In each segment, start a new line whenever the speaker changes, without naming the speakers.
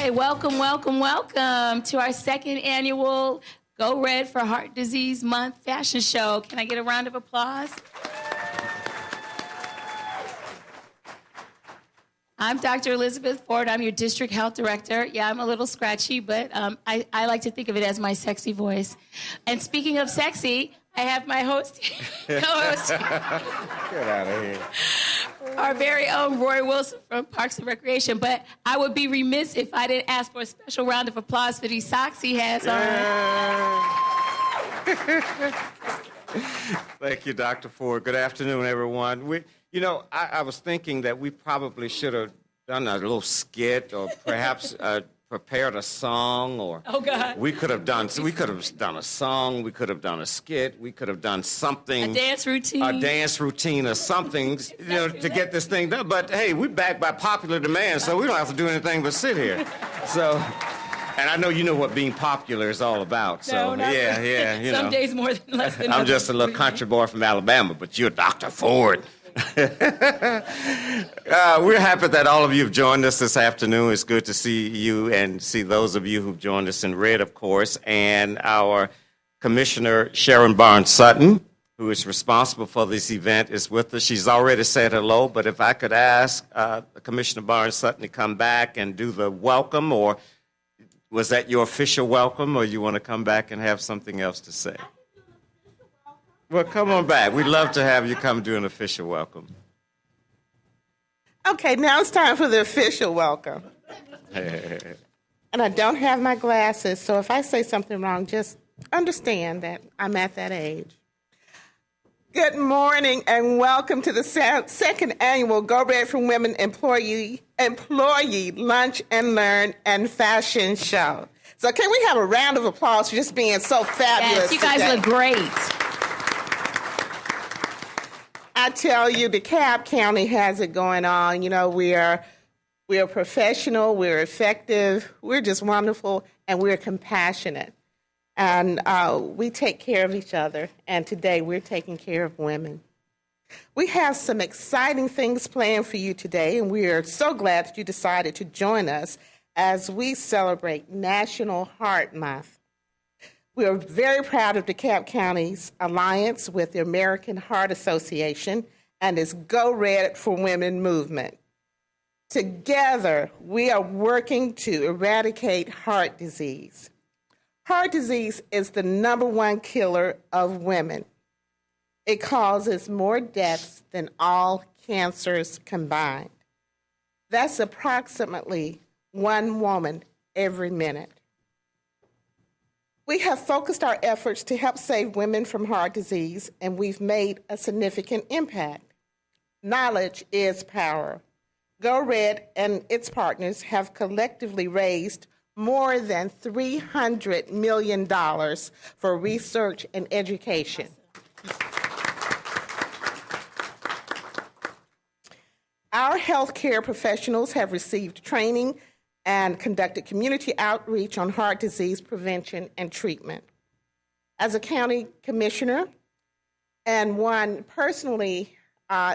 Okay, welcome, welcome, welcome to our second annual Go Red for Heart Disease Month fashion show. Can I get a round of applause? I'm Dr. Elizabeth Ford. I'm your district health director. Yeah, I'm a little scratchy, but I like to think of it as my sexy voice. And speaking of sexy, I have my host, co-host.
Get out of here.
Our very own Roy Wilson from Parks and Recreation. But I would be remiss if I didn't ask for a special round of applause for these socks he has on.
Thank you, Dr. Ford. Good afternoon, everyone. I was thinking that we probably should have done a little skit or perhaps prepared a song, or
oh God,
we could have done a song, we could have done a skit, we could have done something,
a dance routine
or something, to get this thing done. But hey, we're backed by popular demand, so we don't have to do anything but sit here. So. And I know you know what being popular is all about. So
no,
yeah.
Some days more than less than
I'm
others.
just a little country boy from Alabama, but you're Dr. Ford. We're happy that all of you have joined us this afternoon. It's good to see you and see those of you who've joined us in red, of course, and our Commissioner Sharon Barnes-Sutton, who is responsible for this event, is with us. She's already said hello, but if I could ask Commissioner Barnes-Sutton to come back and do the welcome, or was that your official welcome, or you want to come back and have something else to say? Well, come on back. We'd love to have you come do an official welcome.
Okay, now it's time for the official welcome. And I don't have my glasses, so if I say something wrong, just understand that I'm at that age. Good morning and welcome to the second annual Go Red for Women Employee Lunch and Learn and Fashion Show. So can we have a round of applause for just being so fabulous?
Yes, you guys look great.
I tell you, DeKalb County has it going on. We are professional, we're effective, we're just wonderful, and we're compassionate. And we take care of each other, and today we're taking care of women. We have some exciting things planned for you today, and we are so glad that you decided to join us as we celebrate National Heart Month. We are very proud of DeKalb County's alliance with the American Heart Association and its Go Red for Women movement. Together, we are working to eradicate heart disease. Heart disease is the #1 killer of women. It causes more deaths than all cancers combined. That's approximately 1 woman every minute. We have focused our efforts to help save women from heart disease, and we've made a significant impact. Knowledge is power. Go Red and its partners have collectively raised more than $300 million for research and education. Our healthcare professionals have received training and conducted community outreach on heart disease prevention and treatment. As a county commissioner and one personally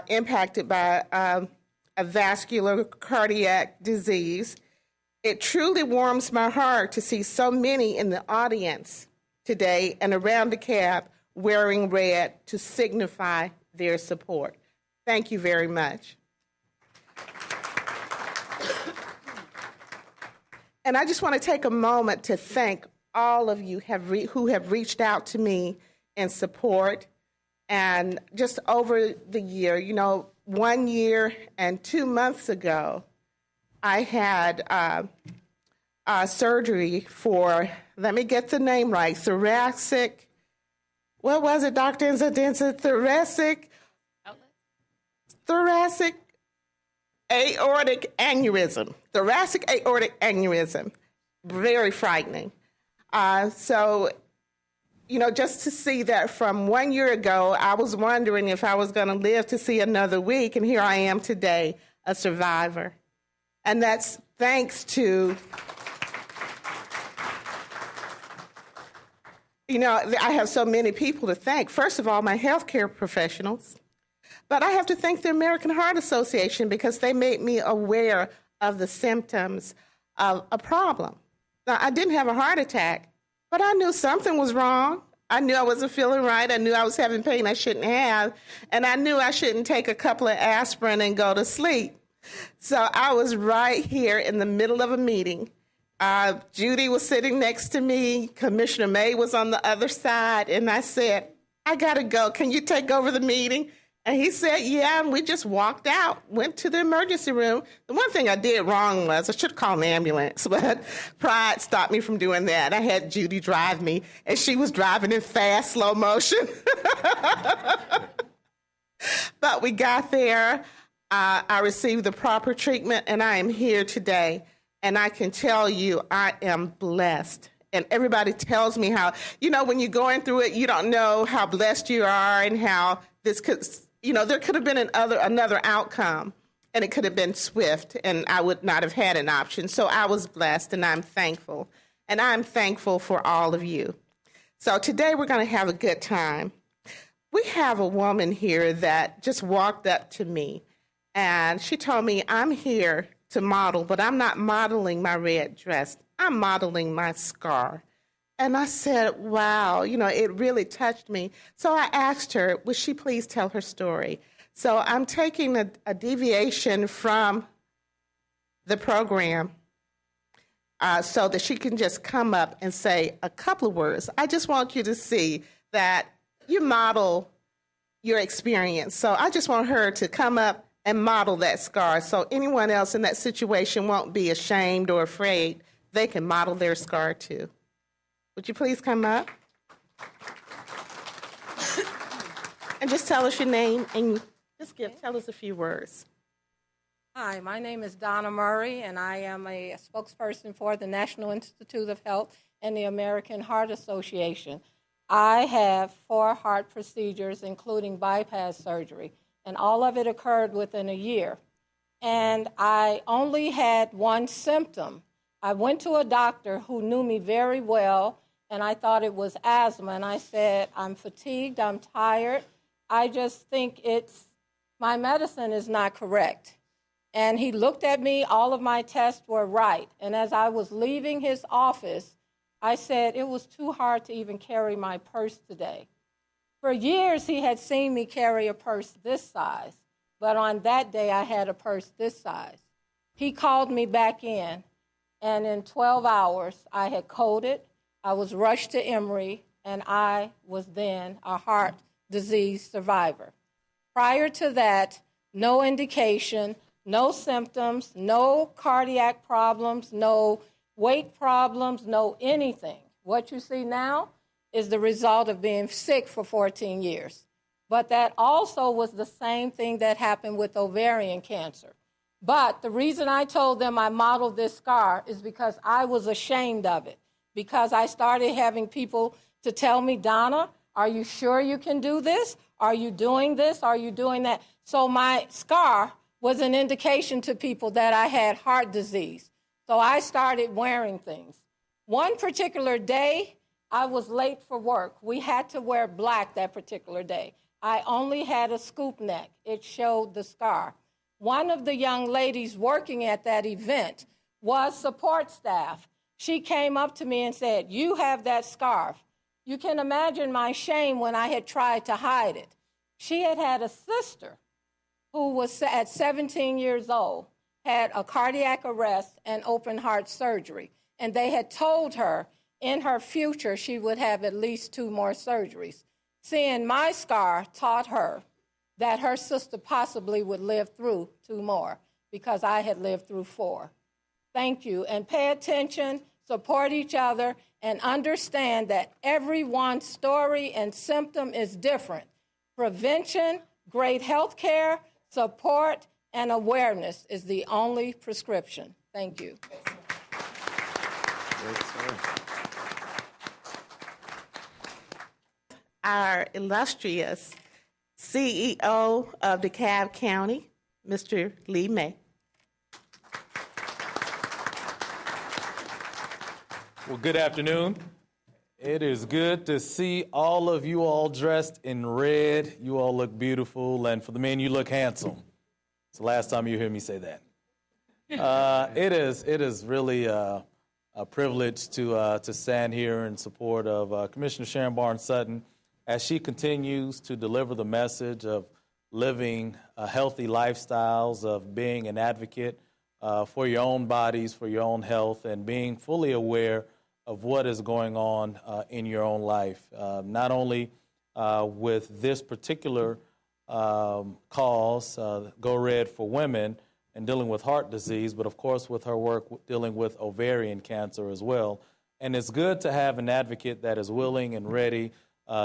impacted by a vascular cardiac disease, it truly warms my heart to see so many in the audience today and around DeKalb wearing red to signify their support. Thank you very much. And I just want to take a moment to thank all of you who have reached out to me in support. And just over the year, 1 year and 2 months ago, I had surgery for, let me get the name right, thoracic, what was it, Dr. Enza? Thoracic aortic aneurysm. Thoracic aortic aneurysm. Very frightening. So, just to see that from 1 year ago, I was wondering if I was going to live to see another week, and here I am today, a survivor. And that's thanks to, I have so many people to thank. First of all, my healthcare professionals. But I have to thank the American Heart Association because they made me aware of the symptoms a problem. Now, I didn't have a heart attack, but I knew something was wrong. I knew I wasn't feeling right. I knew I was having pain I shouldn't have. And I knew I shouldn't take a couple of aspirin and go to sleep. So I was right here in the middle of a meeting. Judy was sitting next to me. Commissioner May was on the other side. And I said, I got to go. Can you take over the meeting? And he said, yeah, and we just walked out, went to the emergency room. The one thing I did wrong was I should have called an ambulance, but pride stopped me from doing that. I had Judy drive me, and she was driving in fast, slow motion. But we got there. I received the proper treatment, and I am here today. And I can tell you, I am blessed. And everybody tells me how, when you're going through it, you don't know how blessed you are and how this could, there could have been another outcome, and it could have been swift, and I would not have had an option. So I was blessed, and I'm thankful. And I'm thankful for all of you. So today we're going to have a good time. We have a woman here that just walked up to me, and she told me, I'm here to model, but I'm not modeling my red dress. I'm modeling my scar. And I said, wow, it really touched me. So I asked her, would she please tell her story? So I'm taking a deviation from the program so that she can just come up and say a couple of words. I just want you to see that you model your experience. So I just want her to come up and model that scar so anyone else in that situation won't be ashamed or afraid. They can model their scar too. Would you please come up? And just tell us your name and just tell us a few words.
Hi, my name is Donna Murray, and I am a spokesperson for the National Institute of Health and the American Heart Association. I have 4 heart procedures, including bypass surgery, and all of it occurred within a year. And I only had one symptom. I went to a doctor who knew me very well, and I thought it was asthma. And I said, I'm fatigued, I'm tired. I just think my medicine is not correct. And he looked at me, all of my tests were right. And as I was leaving his office, I said, it was too hard to even carry my purse today. For years, he had seen me carry a purse this size, but on that day, I had a purse this size. He called me back in, and in 12 hours, I had coded, I was rushed to Emory, and I was then a heart disease survivor. Prior to that, no indication, no symptoms, no cardiac problems, no weight problems, no anything. What you see now is the result of being sick for 14 years. But that also was the same thing that happened with ovarian cancer. But the reason I told them I modeled this scar is because I was ashamed of it, because I started having people to tell me, Donna, are you sure you can do this? Are you doing this? Are you doing that? So my scar was an indication to people that I had heart disease. So I started wearing things. One particular day, I was late for work. We had to wear black that particular day. I only had a scoop neck. It showed the scar. One of the young ladies working at that event was support staff. She came up to me and said, you have that scarf. You can imagine my shame when I had tried to hide it. She had a sister who was at 17 years old, had a cardiac arrest and open heart surgery. And they had told her in her future she would have at least 2 more surgeries. Seeing my scar taught her that her sister possibly would live through 2 more because I had lived through 4. Thank you. And pay attention, support each other, and understand that everyone's story and symptom is different. Prevention, great health care, support, and awareness is the only prescription. Thank you.
Our illustrious CEO of DeKalb County, Mr. Lee May.
Well, good afternoon. It is good to see all of you all dressed in red. You all look beautiful, and for the men, you look handsome. It's the last time you hear me say that. It is really a privilege to stand here in support of Commissioner Sharon Barnes Sutton as she continues to deliver the message of living healthy lifestyles, of being an advocate for your own bodies, for your own health, and being fully aware of what is going on in your own life. Not only with this particular cause, Go Red for Women, and dealing with heart disease, but of course with her work dealing with ovarian cancer as well. And it's good to have an advocate that is willing and ready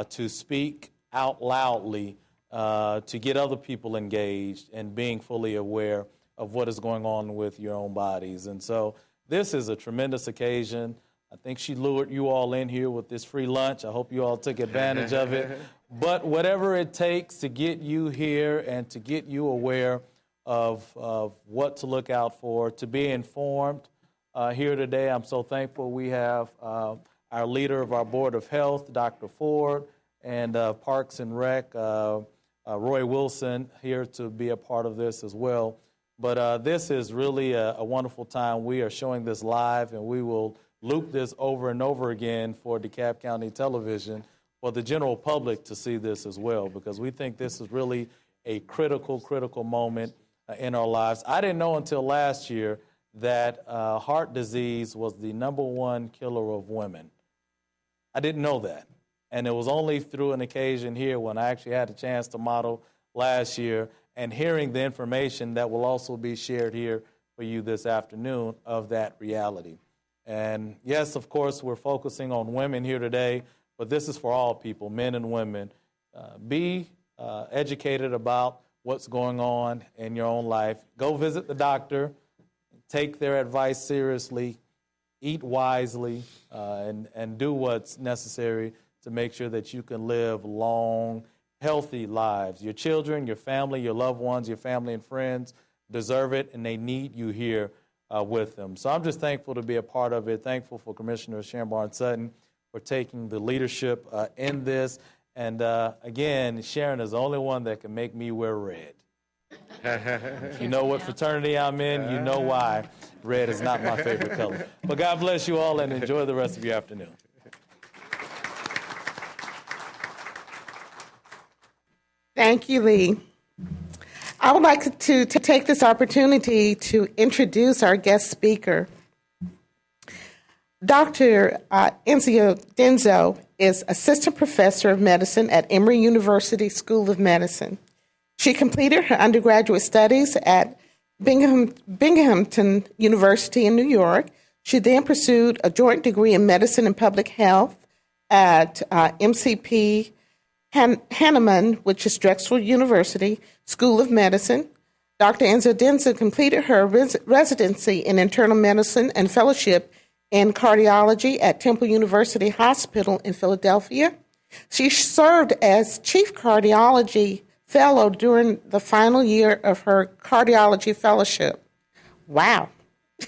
to speak out loudly to get other people engaged and being fully aware of what is going on with your own bodies. And so this is a tremendous occasion. I think she lured you all in here with this free lunch. I hope you all took advantage of it. But whatever it takes to get you here and to get you aware of what to look out for, to be informed here today. I'm so thankful we have our leader of our Board of Health, Dr. Ford, and Parks and Rec, Roy Wilson, here to be a part of this as well. But this is really a wonderful time. We are showing this live, and we will loop this over and over again for DeKalb County Television for the general public to see this as well, because we think this is really a critical moment in our lives. I didn't know until last year that heart disease was the #1 killer of women. I didn't know that. And it was only through an occasion here when I actually had a chance to model last year and hearing the information that will also be shared here for you this afternoon of that reality. And yes, of course, we're focusing on women here today, but this is for all people, men and women. Be educated about what's going on in your own life. Go visit the doctor. Take their advice seriously. Eat wisely, and do what's necessary to make sure that you can live long, healthy lives. Your children, your family, your loved ones, your family and friends deserve it, and they need you here with them. So I'm just thankful to be a part of it. Thankful for Commissioner Sharon Barnes Sutton for taking the leadership in this. And again, Sharon is the only one that can make me wear red. If you know what fraternity I'm in, you know why red is not my favorite color. But God bless you all and enjoy the rest of your afternoon.
Thank you, Lee. I would like to take this opportunity to introduce our guest speaker. Dr. Enzio Denzo is Assistant Professor of Medicine at Emory University School of Medicine. She completed her undergraduate studies at Binghamton University in New York. She then pursued a joint degree in medicine and public health at MCP Hanneman, which is Drexel University School of Medicine. Dr. Enzio Denzo completed her residency in internal medicine and fellowship in cardiology at Temple University Hospital in Philadelphia. She served as chief cardiology fellow during the final year of her cardiology fellowship. Wow.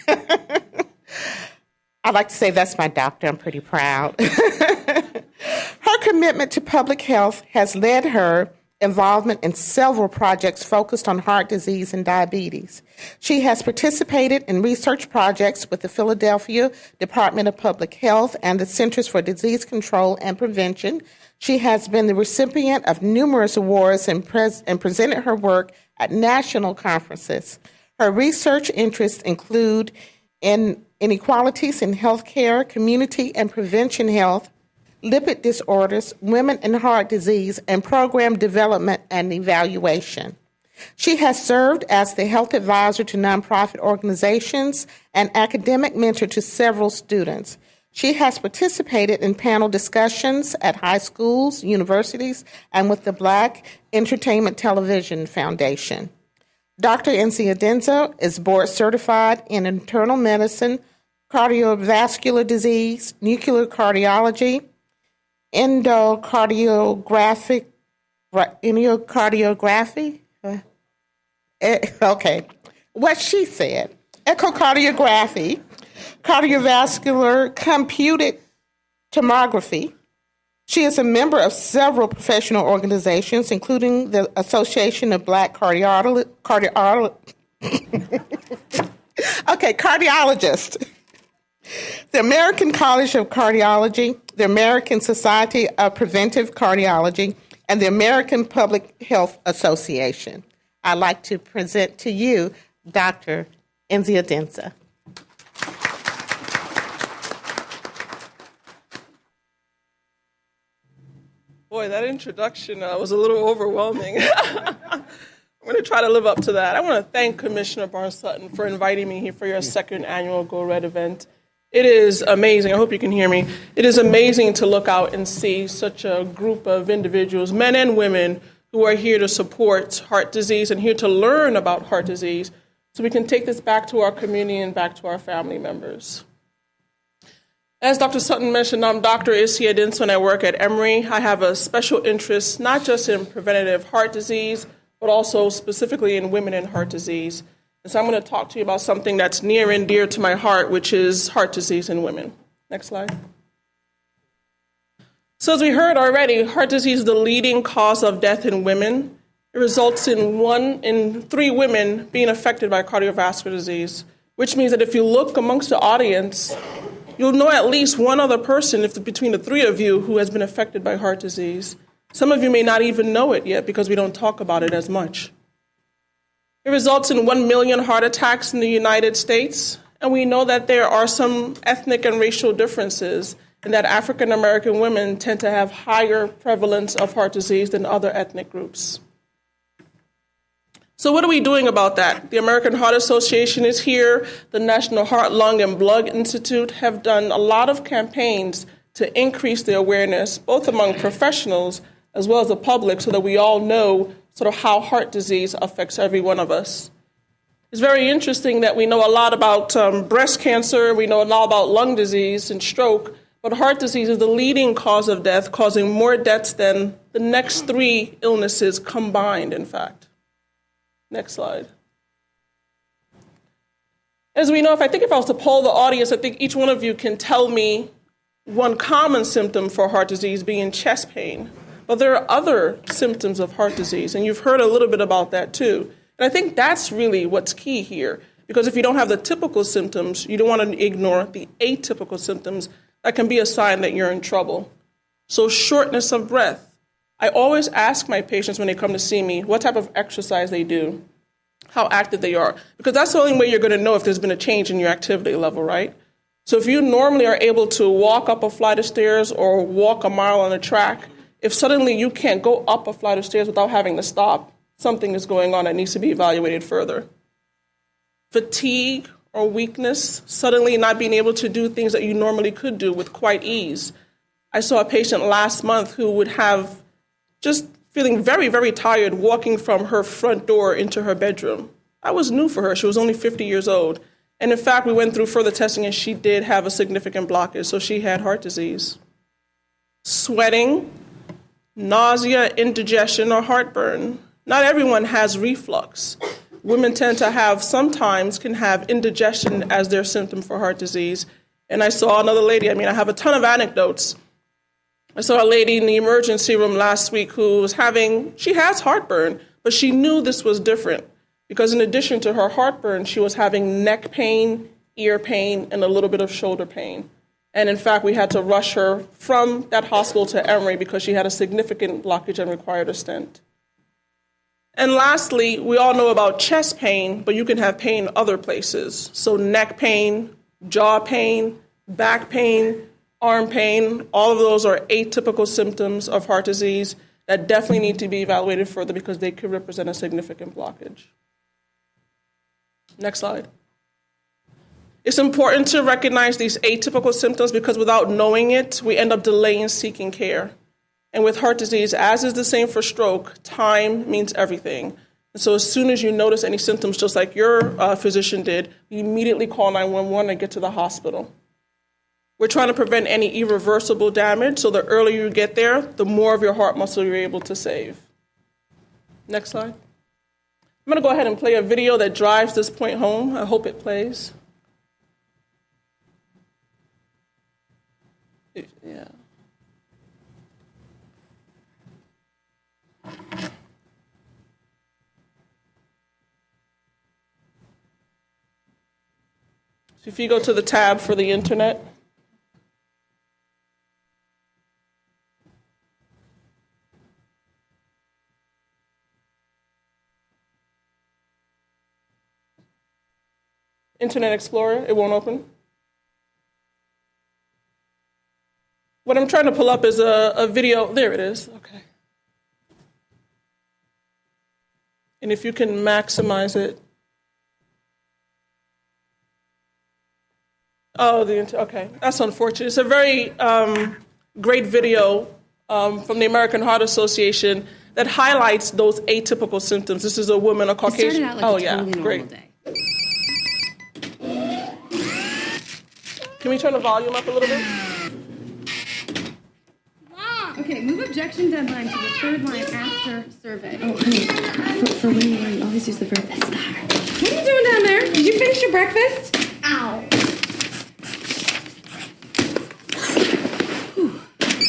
I'd like to say that's my doctor. I'm pretty proud. Her commitment to public health has led her involvement in several projects focused on heart disease and diabetes. She has participated in research projects with the Philadelphia Department of Public Health and the Centers for Disease Control and Prevention. She has been the recipient of numerous awards and presented her work at national conferences. Her research interests include inequalities in healthcare, community and prevention health, lipid disorders, women and heart disease, and program development and evaluation. She has served as the health advisor to nonprofit organizations and academic mentor to several students. She has participated in panel discussions at high schools, universities, and with the Black Entertainment Television Foundation. Dr. Enzio Denzo is board certified in internal medicine, cardiovascular disease, nuclear cardiology, endocardiography. Okay, what she said. Echocardiography, cardiovascular computed tomography. She is a member of several professional organizations, including the Association of Black Okay, cardiologist. The American College of Cardiology, the American Society of Preventive Cardiology, and the American Public Health Association. I'd like to present to you Dr. Enzia Densa.
Boy, that introduction was a little overwhelming. I'm going to try to live up to that. I want to thank Commissioner Barnes-Sutton for inviting me here for your second annual Go Red event. It is amazing. I hope you can hear me. It is amazing to look out and see such a group of individuals, men and women, who are here to support heart disease and here to learn about heart disease so we can take this back to our community and back to our family members. As Dr. Sutton mentioned, I'm Dr. Enzia Densa and I work at Emory. I have a special interest not just in preventative heart disease, but also specifically in women and heart disease. And so I'm going to talk to you about something that's near and dear to my heart, which is heart disease in women. Next slide. So as we heard already, heart disease is the leading cause of death in women. It results in 1 in 3 women being affected by cardiovascular disease, which means that if you look amongst the audience, you'll know at least one other person between the 3 of you who has been affected by heart disease. Some of you may not even know it yet because we don't talk about it as much. It results in 1 million heart attacks in the United States, and we know that there are some ethnic and racial differences, and that African American women tend to have higher prevalence of heart disease than other ethnic groups. So what are we doing about that? The American Heart Association is here. The National Heart, Lung, and Blood Institute have done a lot of campaigns to increase the awareness, both among professionals as well as the public, so that we all know sort of how heart disease affects every one of us. It's very interesting that we know a lot about breast cancer, we know a lot about lung disease and stroke, but heart disease is the leading cause of death, causing more deaths than the next 3 illnesses combined, in fact. Next slide. As we know, if I was to poll the audience, I think each one of you can tell me one common symptom for heart disease being chest pain. But there are other symptoms of heart disease, and you've heard a little bit about that too. And I think that's really what's key here, because if you don't have the typical symptoms, you don't want to ignore the atypical symptoms that can be a sign that you're in trouble. So shortness of breath. I always ask my patients when they come to see me what type of exercise they do, how active they are, because that's the only way you're going to know if there's been a change in your activity level, right? So if you normally are able to walk up a flight of stairs or walk a mile on a track, if suddenly you can't go up a flight of stairs without having to stop, something is going on that needs to be evaluated further. Fatigue or weakness, suddenly not being able to do things that you normally could do with quite ease. I saw a patient last month who would have just feeling very, very tired walking from her front door into her bedroom. That was new for her. She was only 50 years old. And in fact, we went through further testing and she did have a significant blockage, so she had heart disease. Sweating, nausea, indigestion, or heartburn. Not everyone has reflux. Women tend to sometimes can have indigestion as their symptom for heart disease. And I saw another lady, I have a ton of anecdotes. I saw a lady in the emergency room last week who she has heartburn, but she knew this was different because in addition to her heartburn, she was having neck pain, ear pain, and a little bit of shoulder pain. And in fact, we had to rush her from that hospital to Emory because she had a significant blockage and required a stent. And lastly, we all know about chest pain, but you can have pain other places. So neck pain, jaw pain, back pain, arm pain, all of those are atypical symptoms of heart disease that definitely need to be evaluated further because they could represent a significant blockage. Next slide. It's important to recognize these atypical symptoms because without knowing it, we end up delaying seeking care. And with heart disease, as is the same for stroke, time means everything. And so as soon as you notice any symptoms, just like your physician did, you immediately call 911 and get to the hospital. We're trying to prevent any irreversible damage, so the earlier you get there, the more of your heart muscle you're able to save. Next slide. I'm going to go ahead and play a video that drives this point home. I hope it plays. Yeah. So if you go to the tab for the internet, Internet Explorer, it won't open. What I'm trying to pull up is a video. There it is. Okay. And if you can maximize it. Oh, okay. That's unfortunate. It's a very great video from the American Heart Association that highlights those atypical symptoms. This is a woman, a Caucasian.
It started out like a totally normal
great.
day.
Can we turn the volume up a little bit?
Okay, move objection deadline to the third line after survey. Oh, honey, for when you always use the verb that's the heart. What are you doing down there? Did you finish your breakfast? Ow. Whew.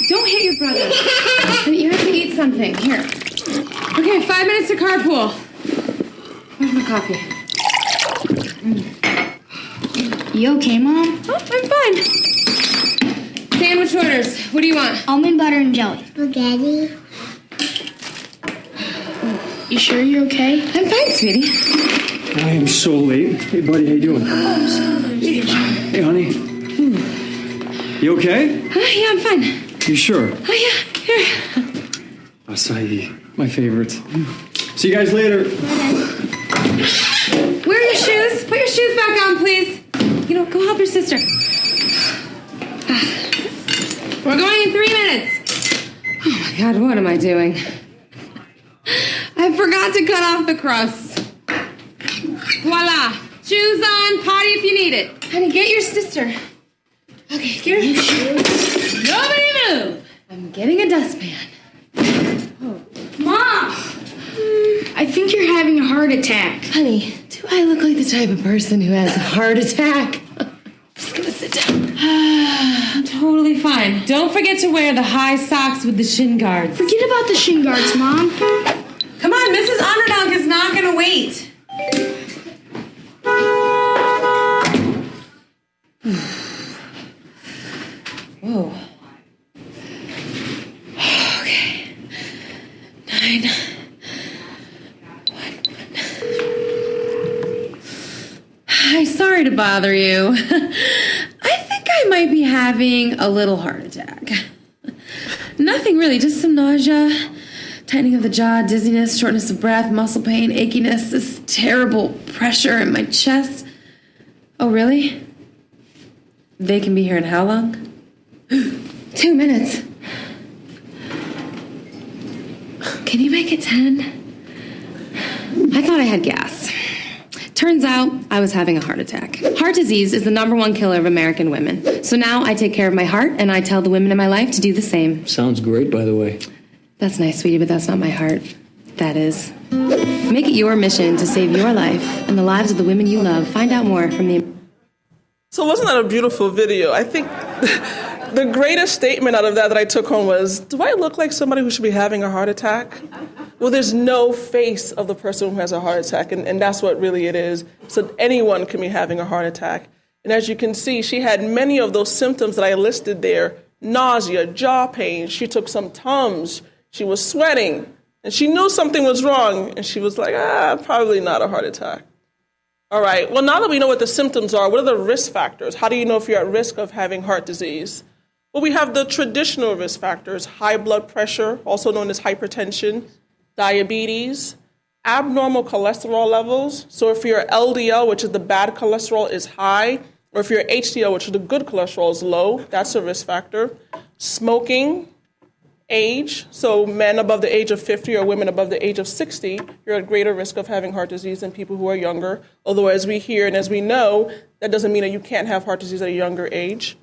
Don't hit your brother. Honey, you have to eat something. Here. Okay, 5 minutes to carpool. Where's my coffee?
You okay, Mom?
Oh, I'm fine. Sandwich orders. What do you want?
Almond butter and jelly.
Spaghetti.
You sure you're okay?
I'm fine, sweetie.
I am so late. Hey, buddy, how you doing? Hey, honey. You okay?
Yeah, I'm fine.
You sure?
Oh, yeah. Here.
Acai, my favorite. See you guys later.
Where are your shoes? Put your shoes back on, please. You know, go help your sister. We're going in 3 minutes. Oh my God, what am I doing? I forgot to cut off the crust. Voila. Shoes on, potty if you need it. Honey, get your sister. Okay, get her shoes. Nobody move. I'm getting a dustpan.
Mom! I think you're having a heart attack.
Honey, do I look like the type of person who has a heart attack? I'm just gonna sit down. I'm totally fine. Don't forget to wear the high socks with the shin guards.
Forget about the shin guards, Mom.
Come on, Mrs. Underdog is not gonna wait. Whoa. Okay. 9. 1. Hi, sorry to bother you. I think I might be having a little heart attack. Nothing really, just some nausea, tightening of the jaw, dizziness, shortness of breath, muscle pain, achiness, this terrible pressure in my chest. Oh, really? They can be here in how long? 2 minutes. Can you make it 10? I thought I had gas. Turns out I was having a heart attack. Heart disease is the #1 killer of American women. So now I take care of my heart, and I tell the women in my life to do the same.
Sounds great, by the way.
That's nice, sweetie, but that's not my heart. That is. Make it your mission to save your life and the lives of the women you love. Find out more from the...
So wasn't that a beautiful video? I think the greatest statement out of that I took home was, do I look like somebody who should be having a heart attack? Well, there's no face of the person who has a heart attack, and that's what really it is. So anyone can be having a heart attack. And as you can see, she had many of those symptoms that I listed there: nausea, jaw pain. She took some Tums. She was sweating, and she knew something was wrong, and she was like, probably not a heart attack. All right, well, now that we know what the symptoms are, what are the risk factors? How do you know if you're at risk of having heart disease? Well, we have the traditional risk factors: high blood pressure, also known as hypertension, diabetes, abnormal cholesterol levels. So if your LDL, which is the bad cholesterol, is high, or if your HDL, which is the good cholesterol, is low, that's a risk factor. Smoking, age, so men above the age of 50 or women above the age of 60, you're at greater risk of having heart disease than people who are younger. Although as we hear and as we know, that doesn't mean that you can't have heart disease at a younger age.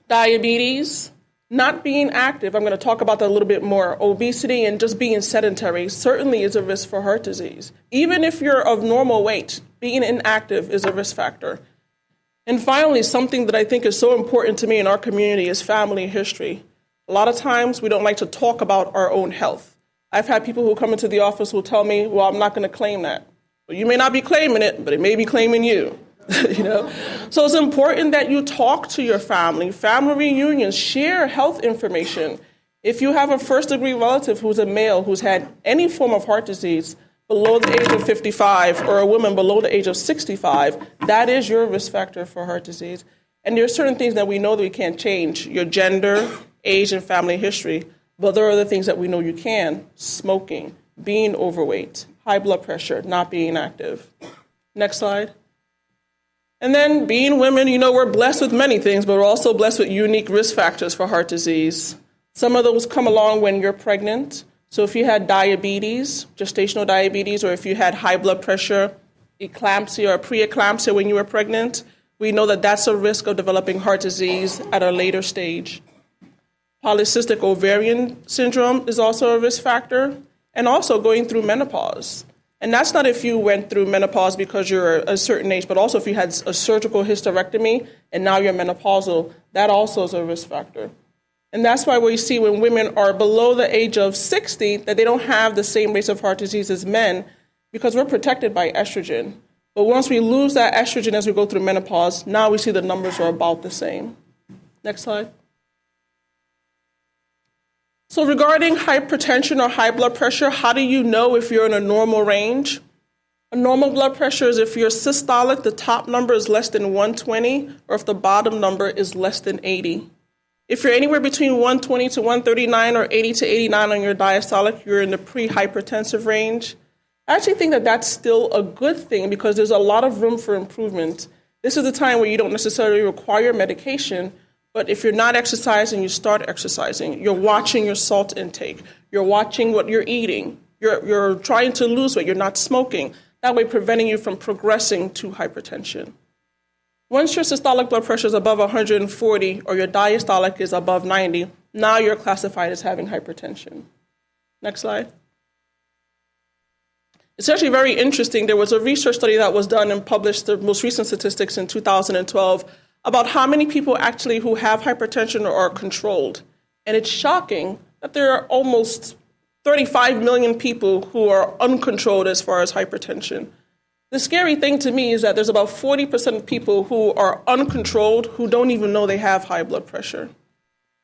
Diabetes, not being active, I'm going to talk about that a little bit more. Obesity and just being sedentary certainly is a risk for heart disease. Even if you're of normal weight, being inactive is a risk factor. And finally, something that I think is so important to me in our community is family history. A lot of times we don't like to talk about our own health. I've had people who come into the office who tell me, well, I'm not going to claim that. Well, you may not be claiming it, but it may be claiming you. you know? So it's important that you talk to your family reunions, share health information. If you have a first-degree relative who's a male who's had any form of heart disease below the age of 55 or a woman below the age of 65, that is your risk factor for heart disease. And there are certain things that we know that we can't change, your gender, age, and family history. But there are other things that we know you can, smoking, being overweight, high blood pressure, not being active. Next slide. And then being women, you know, we're blessed with many things, but we're also blessed with unique risk factors for heart disease. Some of those come along when you're pregnant. So if you had diabetes, gestational diabetes, or if you had high blood pressure, eclampsia or preeclampsia when you were pregnant, we know that that's a risk of developing heart disease at a later stage. Polycystic ovarian syndrome is also a risk factor, and also going through menopause. And that's not if you went through menopause because you're a certain age, but also if you had a surgical hysterectomy and now you're menopausal, that also is a risk factor. And that's why we see when women are below the age of 60 that they don't have the same rates of heart disease as men because we're protected by estrogen. But once we lose that estrogen as we go through menopause, now we see the numbers are about the same. Next slide. So regarding hypertension or high blood pressure, how do you know if you're in a normal range? A normal blood pressure is if you're systolic, the top number is less than 120, or if the bottom number is less than 80. If you're anywhere between 120 to 139 or 80 to 89 on your diastolic, you're in the pre-hypertensive range. I actually think that that's still a good thing because there's a lot of room for improvement. This is the time where you don't necessarily require medication, but if you're not exercising, you start exercising. You're watching your salt intake. You're watching what you're eating. You're trying to lose weight. You're not smoking. That way preventing you from progressing to hypertension. Once your systolic blood pressure is above 140 or your diastolic is above 90, now you're classified as having hypertension. Next slide. It's actually very interesting. There was a research study that was done and published, the most recent statistics in 2012, about how many people actually who have hypertension are controlled. And it's shocking that there are almost 35 million people who are uncontrolled as far as hypertension. The scary thing to me is that there's about 40% of people who are uncontrolled who don't even know they have high blood pressure.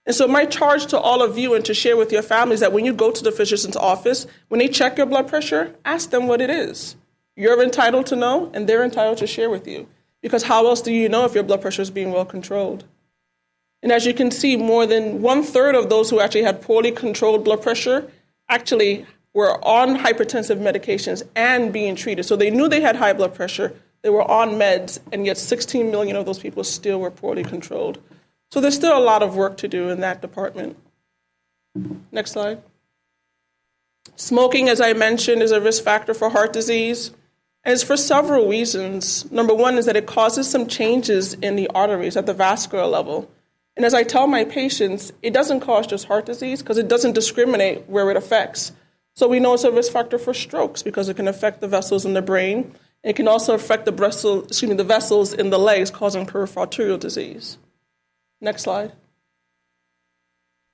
And so my charge to all of you and to share with your families is that when you go to the physician's office, when they check your blood pressure, ask them what it is. You're entitled to know, and they're entitled to share with you. Because how else do you know if your blood pressure is being well controlled? And as you can see, more than 1/3 of those who actually had poorly controlled blood pressure actually were on hypertensive medications and being treated. So they knew they had high blood pressure, they were on meds, and yet 16 million of those people still were poorly controlled. So there's still a lot of work to do in that department. Next slide. Smoking, as I mentioned, is a risk factor for heart disease. And it's for several reasons. Number one is that it causes some changes in the arteries at the vascular level. And as I tell my patients, it doesn't cause just heart disease because it doesn't discriminate where it affects. So we know it's a risk factor for strokes because it can affect the vessels in the brain. It can also affect the vessels in the legs, causing peripheral arterial disease. Next slide.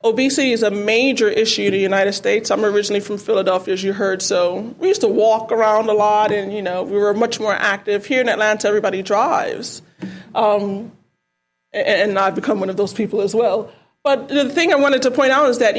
Obesity is a major issue in the United States. I'm originally from Philadelphia, as you heard, so we used to walk around a lot and, we were much more active. Here in Atlanta, everybody drives. And I've become one of those people as well. But the thing I wanted to point out is that,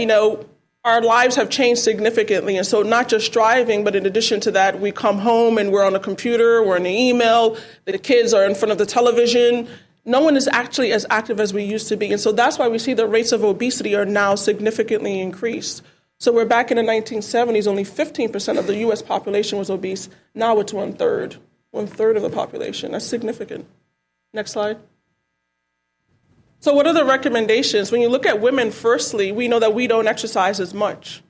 our lives have changed significantly. And so not just driving, but in addition to that, we come home and we're on a computer, we're on the email, the kids are in front of the television. No one is actually as active as we used to be. And so that's why we see the rates of obesity are now significantly increased. So we're back in the 1970s, only 15% of the US population was obese. Now it's 1/3 of the population. That's significant. Next slide. So what are the recommendations? When you look at women, firstly, we know that we don't exercise as much.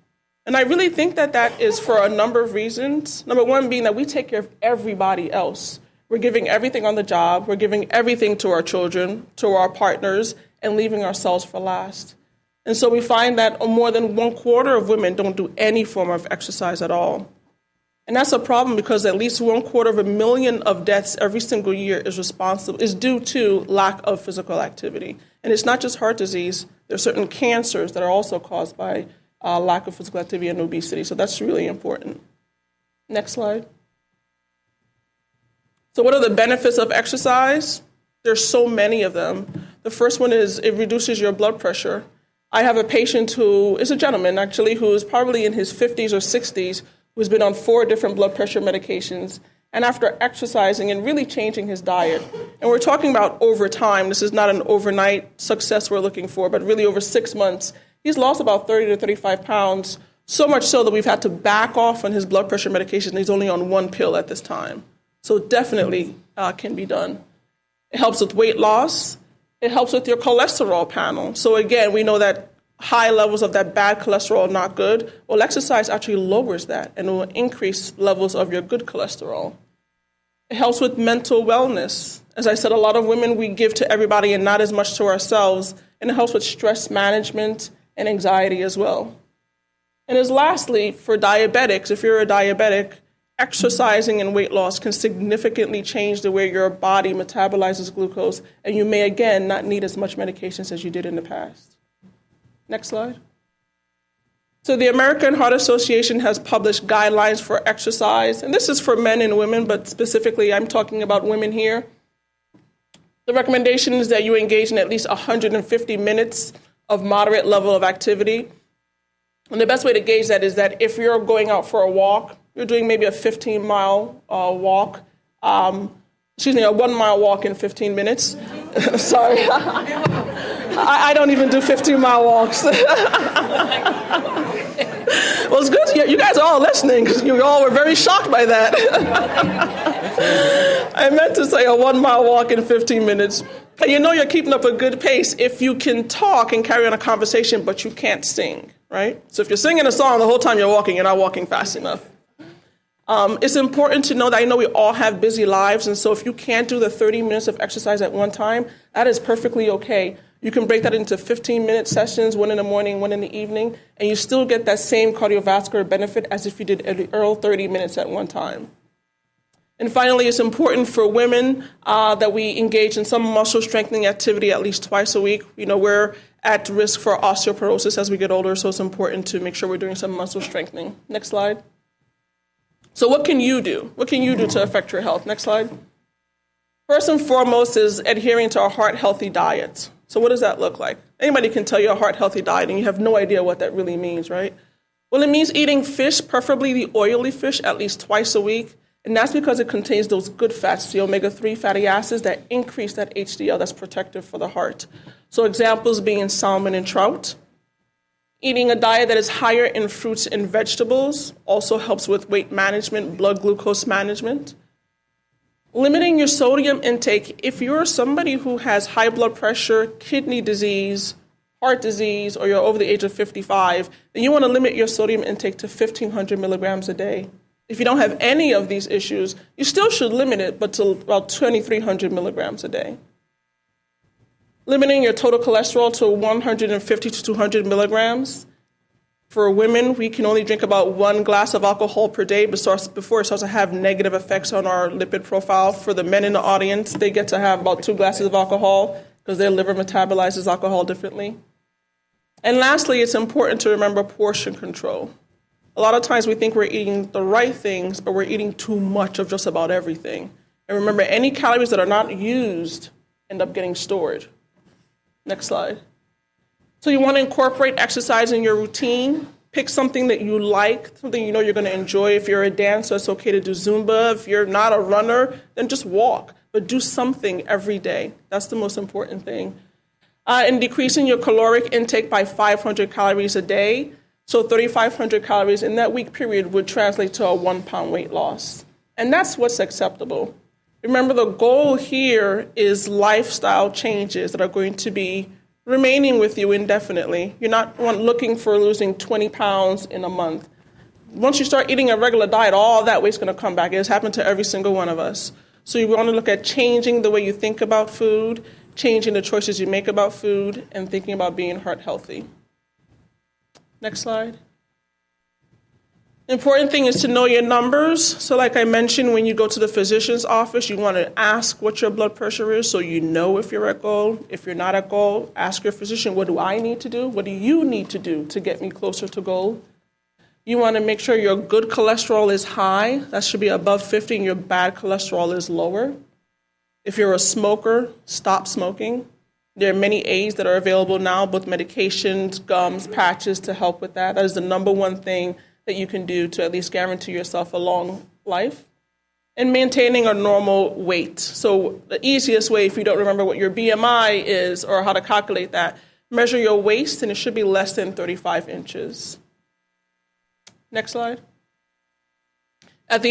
And I really think that that is for a number of reasons. Number one being that we take care of everybody else. We're giving everything on the job. We're giving everything to our children, to our partners, and leaving ourselves for last. And so we find that more than 1/4 of women don't do any form of exercise at all. And that's a problem because at least 250,000 of deaths every single year is due to lack of physical activity. And it's not just heart disease. There are certain cancers that are also caused by lack of physical activity and obesity. So that's really important. Next slide. So what are the benefits of exercise? There's so many of them. The first one is it reduces your blood pressure. I have a patient who is a gentleman, actually, who is probably in his 50s or 60s, who's been on 4 different blood pressure medications. And after exercising and really changing his diet, and we're talking about over time, this is not an overnight success we're looking for, but really over 6 months, he's lost about 30 to 35 pounds, so much so that we've had to back off on his blood pressure medication. He's only on 1 pill at this time. So definitely can be done. It helps with weight loss. It helps with your cholesterol panel. So again, we know that high levels of that bad cholesterol are not good. Well, exercise actually lowers that and will increase levels of your good cholesterol. It helps with mental wellness. As I said, a lot of women, we give to everybody and not as much to ourselves. And it helps with stress management and anxiety as well. And as lastly, for diabetics, if you're a diabetic, exercising and weight loss can significantly change the way your body metabolizes glucose, and you may, again, not need as much medications as you did in the past. Next slide. So the American Heart Association has published guidelines for exercise, and this is for men and women, but specifically I'm talking about women here. The recommendation is that you engage in at least 150 minutes of moderate level of activity. And the best way to gauge that is that if you're going out for a walk, you're doing maybe a 15-mile walk, a 1-mile walk in 15 minutes. Sorry. I don't even do 15-mile walks. Well, it's good. You guys are all listening because you all were very shocked by that. I meant to say a 1-mile walk in 15 minutes. And you know you're keeping up a good pace if you can talk and carry on a conversation, but you can't sing, right? So if you're singing a song the whole time you're walking, you're not walking fast enough. It's important to know that I know we all have busy lives, and so if you can't do the 30 minutes of exercise at one time, that is perfectly okay. You can break that into 15-minute sessions, 1 in the morning, 1 in the evening, and you still get that same cardiovascular benefit as if you did every 30 minutes at one time. And finally, it's important for women that we engage in some muscle strengthening activity at least twice a week. You know, we're at risk for osteoporosis as we get older, so it's important to make sure we're doing some muscle strengthening. Next slide. So what can you do? What can you do to affect your health? Next slide. First and foremost is adhering to a heart-healthy diet. So what does that look like? Anybody can tell you a heart-healthy diet, and you have no idea what that really means, right? Well, it means eating fish, preferably the oily fish, at least twice a week. And that's because it contains those good fats, the omega-3 fatty acids that increase that HDL that's protective for the heart. So examples being salmon and trout. Eating a diet that is higher in fruits and vegetables also helps with weight management, blood glucose management. Limiting your sodium intake. If you're somebody who has high blood pressure, kidney disease, heart disease, or you're over the age of 55, then you want to limit your sodium intake to 1,500 milligrams a day. If you don't have any of these issues, you still should limit it, but to about 2,300 milligrams a day. Limiting your total cholesterol to 150 to 200 milligrams. For women, we can only drink about 1 glass of alcohol per day before it starts to have negative effects on our lipid profile. For the men in the audience, they get to have about 2 glasses of alcohol because their liver metabolizes alcohol differently. And lastly, it's important to remember portion control. A lot of times we think we're eating the right things, but we're eating too much of just about everything. And remember, any calories that are not used end up getting stored. Next slide. So you want to incorporate exercise in your routine. Pick something that you like, something you know you're going to enjoy. If you're a dancer, it's okay to do Zumba. If you're not a runner, then just walk. But do something every day. That's the most important thing. And decreasing your caloric intake by 500 calories a day. So 3,500 calories in that week period would translate to a 1-pound weight loss. And that's what's acceptable. Remember, the goal here is lifestyle changes that are going to be remaining with you indefinitely. You're not looking for losing 20 pounds in a month. Once you start eating a regular diet, all that weight's going to come back. It has happened to every single one of us. So you want to look at changing the way you think about food, changing the choices you make about food, and thinking about being heart healthy. Next slide. The important thing is to know your numbers. So like I mentioned, when you go to the physician's office, you want to ask what your blood pressure is so you know if you're at goal. If you're not at goal, ask your physician, what do I need to do? What do you need to do to get me closer to goal? You want to make sure your good cholesterol is high. That should be above 50, and your bad cholesterol is lower. If you're a smoker, stop smoking. There are many aids that are available now, both medications, gums, patches to help with that. That is the number one thing that you can do to at least guarantee yourself a long life. And maintaining a normal weight. So the easiest way, if you don't remember what your BMI is or how to calculate that, measure your waist, and it should be less than 35 inches. Next slide. At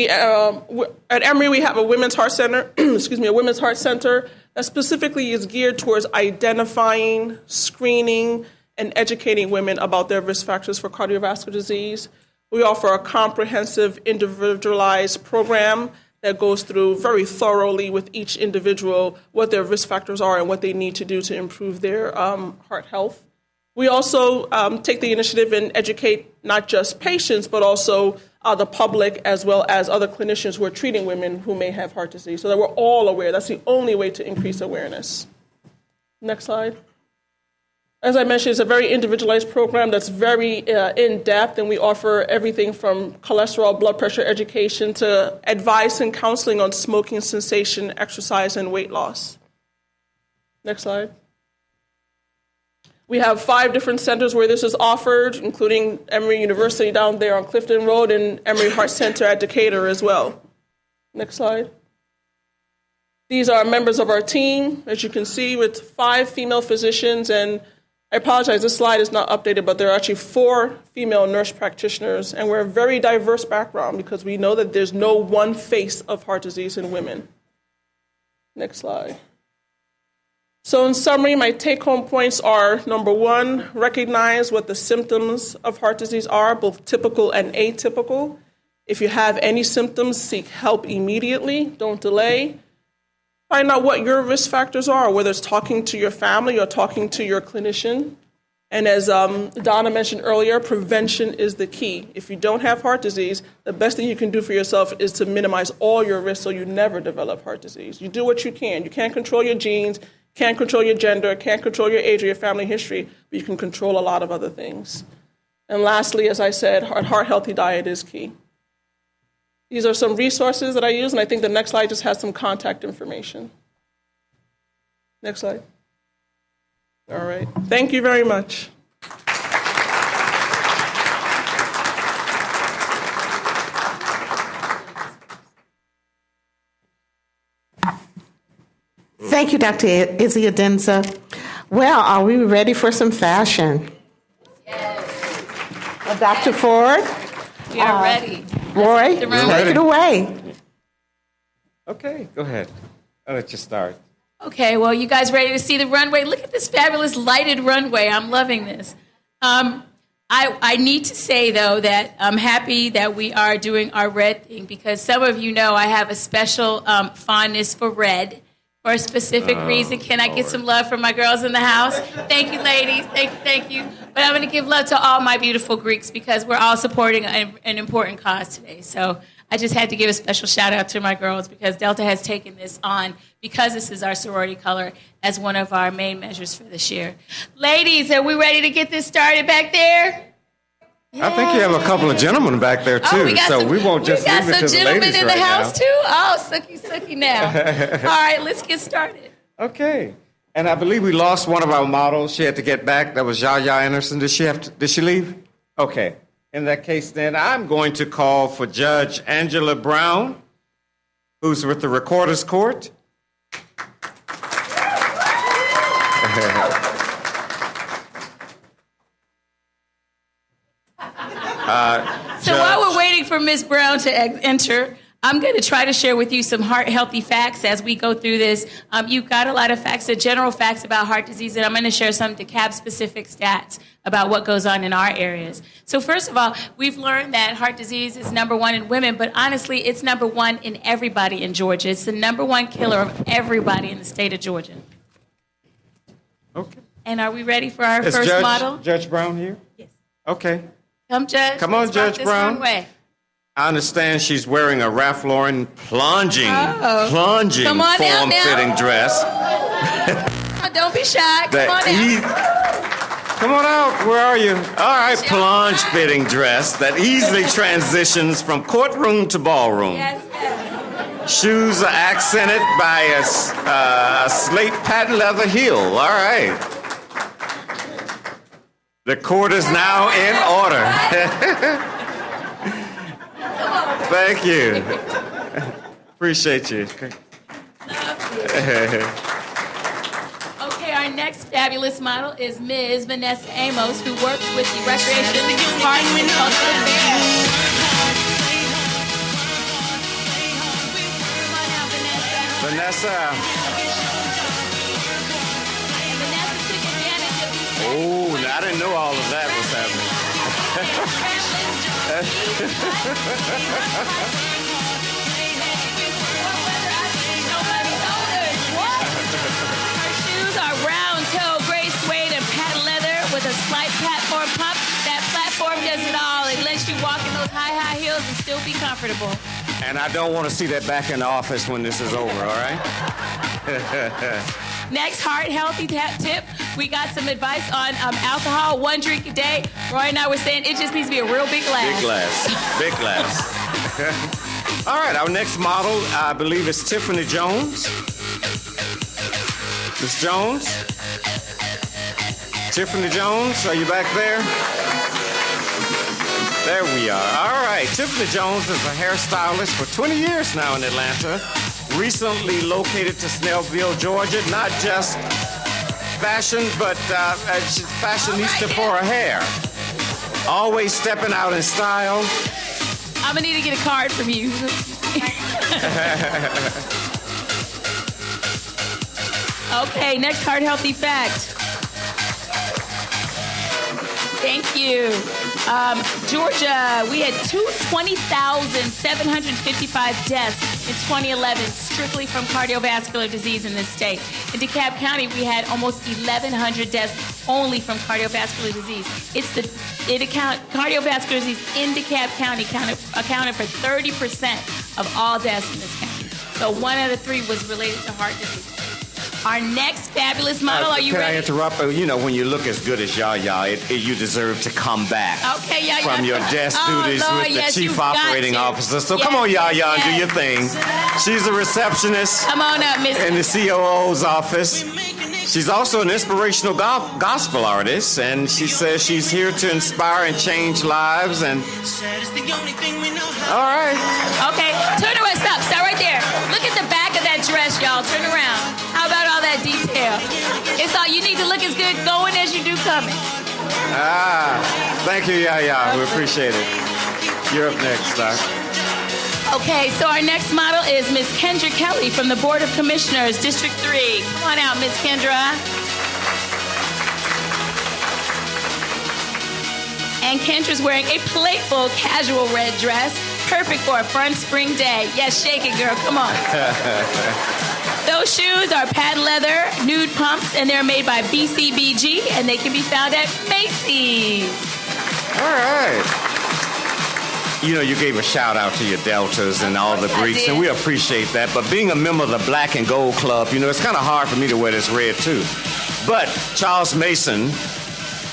Emory, we have a women's heart center. A women's heart center that specifically is geared towards identifying, screening, and educating women about their risk factors for cardiovascular disease. We offer a comprehensive, individualized program that goes through very thoroughly with each individual what their risk factors are and what they need to do to improve their heart health. We also take the initiative and educate not just patients, but also the public as well as other clinicians who are treating women who may have heart disease, so that we're all aware. That's the only way to increase awareness. Next slide. As I mentioned, it's a very individualized program that's very in-depth, and we offer everything from cholesterol, blood pressure education to advice and counseling on smoking cessation, exercise, and weight loss. Next slide. We have 5 different centers where this is offered, including Emory University down there on Clifton Road and Emory Heart Center at Decatur as well. Next slide. These are members of our team, as you can see, with 5 female physicians, and I apologize, this slide is not updated, but there are actually 4 female nurse practitioners, and we're a very diverse background because we know that there's no one face of heart disease in women. Next slide. So in summary, my take-home points are, number 1, recognize what the symptoms of heart disease are, both typical and atypical. If you have any symptoms, seek help immediately. Don't delay. Find out what your risk factors are, whether it's talking to your family or talking to your clinician. And as Donna mentioned earlier, prevention is the key. If you don't have heart disease, the best thing you can do for yourself is to minimize all your risks so you never develop heart disease. You do what you can. You can't control your genes, can't control your gender, can't control your age or your family history, but you can control a lot of other things. And lastly, as I said, a heart-healthy diet is key. These are some resources that I use, and I think the next slide just has some contact information. Next slide. All right. Thank you very much.
Thank you, Dr. Izzy Adenza. Well, are we ready for some fashion?
Yes.
Dr. Ford?
We are ready.
Roy, take it away.
Okay, go ahead. I'll let you start.
Okay, well, you guys ready to see the runway? Look at this fabulous lighted runway. I'm loving this. I need to say, though, that I'm happy that we are doing our red thing because some of you know I have a special fondness for red for a specific reason. Can I get some love from my girls in the house? Thank you, ladies. Thank you. But I'm going to give love to all my beautiful Greeks because we're all supporting an important cause today. So I just had to give a special shout out to my girls because Delta has taken this on because this is our sorority color as one of our main measures for this year. Ladies, are we ready to get this started back there?
I think you have a couple of gentlemen back there, too, we won't just leave it to the ladies right now. We got some gentlemen in the house, too? Oh, sucky now. All right, let's get started. Okay. And I believe we lost one of our models. She had to get back. That was Yaya Anderson. Did she leave? Okay. In that case, then, I'm going to call for Judge Angela Brown, who's with the Recorder's Court.
So while we're waiting for Ms. Brown to enter, I'm going to try to share with you some heart-healthy facts as we go through this. You've got a lot of facts, general facts about heart disease, and I'm going to share some DeKalb-specific stats about what goes on in our areas. So first of all, we've learned that heart disease is number 1 in women, but honestly, it's number 1 in everybody in Georgia. It's the number 1 killer of everybody in the state of Georgia.
Okay.
And are we ready for our first model?
Judge Brown here?
Yes.
Okay.
Come, Judge.
Come on, Judge Brown.
Runway.
I understand she's wearing a Ralph Lauren plunging form-fitting dress.
Don't be shy. Come on
Come on out. Where are you? All right, plunge fitting dress that easily transitions from courtroom to ballroom.
Yes.
Shoes are accented by a slate patent leather heel. All right. The court is now in order. Thank you. Appreciate you.
Okay, our next fabulous model is Ms. Vanessa Amos, who works with the Recreation, Parks, and Cultural Affairs.
Vanessa. Oh, I didn't know all of that was happening.
Her shoes are round toe, gray suede, and patent leather with a slight platform pump. That platform does it all. It lets you walk in those high heels and still be comfortable.
And I don't want to see that back in the office when this is over, all right?
Next, heart healthy tip. We got some advice on alcohol, 1 drink a day. Roy and I were saying it just needs to be a real big glass.
Big glass. Big glass. All right, our next model, I believe, is Tiffany Jones. Miss Jones? Tiffany Jones, are you back there? There we are. All right, Tiffany Jones is a hairstylist for 20 years now in Atlanta. Recently located to Snellville, Georgia. Not just fashion, but she's fashionista for her hair. Always stepping out in style.
I'm gonna need to get a card from you. Okay, next heart healthy fact. Thank you. Georgia, we had 20,755 deaths in 2011 strictly from cardiovascular disease in this state. In DeKalb County, we had almost 1,100 deaths only from cardiovascular disease. Cardiovascular disease in DeKalb County accounted for 30% of all deaths in this county. So 1 out of 3 was related to heart disease. Our next fabulous model, are you ready?
Can I interrupt? You know, when you look as good as Yaya, you deserve to come back
okay, Yaya.
from your desk duties
Lord,
with the
yes,
chief operating officer. So
yes,
come on, Yaya,
yes.
and do your thing. She's a receptionist
Come on up, Miss.
in the COO's office. She's also an inspirational gospel artist, and she says she's here to inspire and change lives. And all right.
Okay, turn around. Stop right there. Look at the back of that dress, y'all. Turn around. How about all that detail? It's all you need to look as good going as you do coming.
Thank you, Yaya. We appreciate it. You're up next, Doc.
Okay, so our next model is Miss Kendra Kelly from the Board of Commissioners, District 3. Come on out, Miss Kendra. And Kendra's wearing a playful, casual red dress, perfect for a fun spring day. Yes, shake it, girl. Come on. Those shoes are patent leather, nude pumps, and they're made by BCBG, and they can be found at Macy's.
All right. You know, you gave a shout out to your Deltas and all the Greeks, and we appreciate that. But being a member of the Black and Gold Club, you know, it's kind of hard for me to wear this red too. But Charles Mason,